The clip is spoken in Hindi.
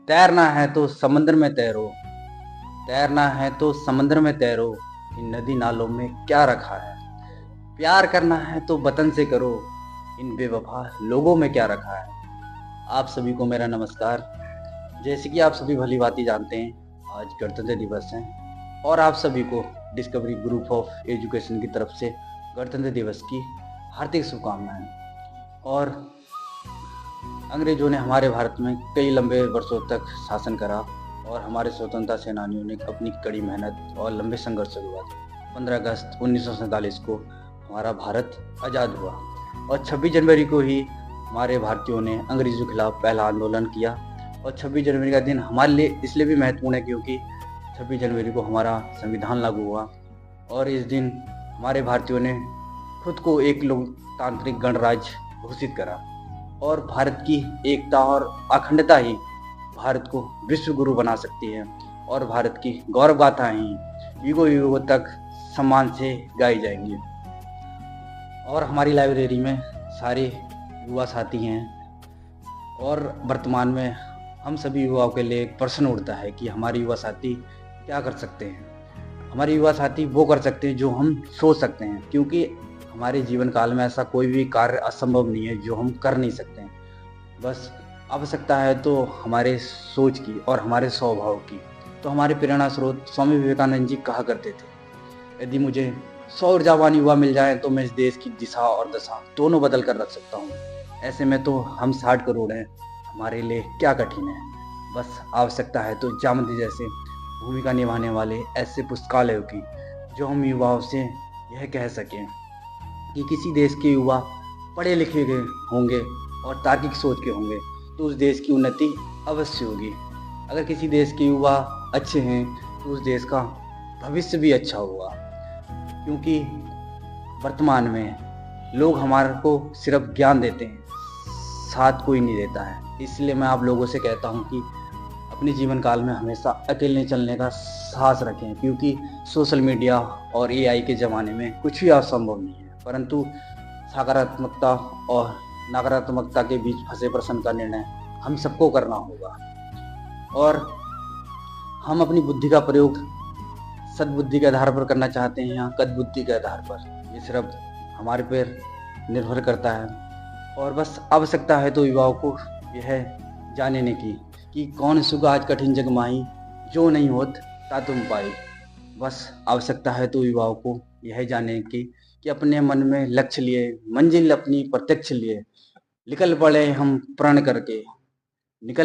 तैरना है तो समंदर में तैरो, तैरना है तो समंदर में तैरो, इन नदी नालों में क्या रखा है। प्यार करना है तो वतन से करो, इन बेवफा लोगों में क्या रखा है। आप सभी को मेरा नमस्कार। जैसे कि आप सभी भली भांति जानते हैं, आज गणतंत्र दिवस है और आप सभी को डिस्कवरी ग्रुप ऑफ एजुकेशन की तरफ से गणतंत्र दिवस की हार्दिक शुभकामनाएं। और अंग्रेजों ने हमारे भारत में कई लंबे वर्षों तक शासन करा और हमारे स्वतंत्रता सेनानियों ने अपनी कड़ी मेहनत और लंबे संघर्ष के बाद 15 अगस्त 1947 को हमारा भारत आज़ाद हुआ और 26 जनवरी को ही हमारे भारतीयों ने अंग्रेजों के खिलाफ पहला आंदोलन किया। और 26 जनवरी का दिन हमारे लिए इसलिए भी महत्वपूर्ण है क्योंकि 26 जनवरी को हमारा संविधान लागू हुआ और इस दिन हमारे भारतीयों ने खुद को एक लोकतांत्रिक गणराज्य घोषित करा और भारत की एकता और अखंडता ही भारत को विश्व गुरु बना सकती है और भारत की गौरव गाथाएं ही युगों युगों तक सम्मान से गाई जाएंगी। और हमारी लाइब्रेरी में सारे युवा साथी हैं और वर्तमान में हम सभी युवाओं के लिए एक प्रश्न उठता है कि हमारे युवा साथी क्या कर सकते हैं। हमारे युवा साथी वो कर सकते हैं जो हम सोच सकते हैं, क्योंकि हमारे जीवन काल में ऐसा कोई भी कार्य असंभव नहीं है जो हम कर नहीं सकते हैं। बस आवश्यकता है तो हमारे सोच की और हमारे स्वभाव की। तो हमारे प्रेरणा स्रोत स्वामी विवेकानंद जी कहा करते थे, यदि मुझे 100 ऊर्जावान युवा मिल जाए तो मैं इस देश की दिशा और दशा दोनों बदल कर रख सकता हूँ। ऐसे में तो हम 60 करोड़ हैं, हमारे लिए क्या कठिन है। बस आवश्यकता है तो जामती जैसे भूमिका निभाने वाले ऐसे पुस्तकालयों की, जो हम युवाओं से यह कह सकें कि किसी देश के युवा पढ़े लिखे गए होंगे और तार्किक सोच के होंगे तो उस देश की उन्नति अवश्य होगी। अगर किसी देश के युवा अच्छे हैं तो उस देश का भविष्य भी अच्छा होगा, क्योंकि वर्तमान में लोग हमारे को सिर्फ ज्ञान देते हैं, साथ कोई नहीं देता है। इसलिए मैं आप लोगों से कहता हूं कि अपने जीवन काल में हमेशा अकेले चलने का साहस रखें, क्योंकि सोशल मीडिया और एआई के ज़माने में कुछ भी असंभव नहीं है, परंतु सकारात्मकता और नकारात्मकता के बीच फंसे प्रश्न का निर्णय हम सबको करना होगा। और हम अपनी बुद्धि का प्रयोग सद्बुद्धि के आधार पर करना चाहते हैं या कद्बुद्धि के आधार पर, ये सिर्फ हमारे पर निर्भर करता है। और बस आवश्यकता है तो युवाओं को यह जानने की कि कौन सुख आज कठिन जग माही, जो नहीं होत ता तुम पाई। बस आवश्यकता है तो युवाओं को यह जानने की कि अपने मन में लक्ष्य लिए, मंजिल अपनी प्रत्यक्ष लिए निकल पड़े हम प्रण करके, निकल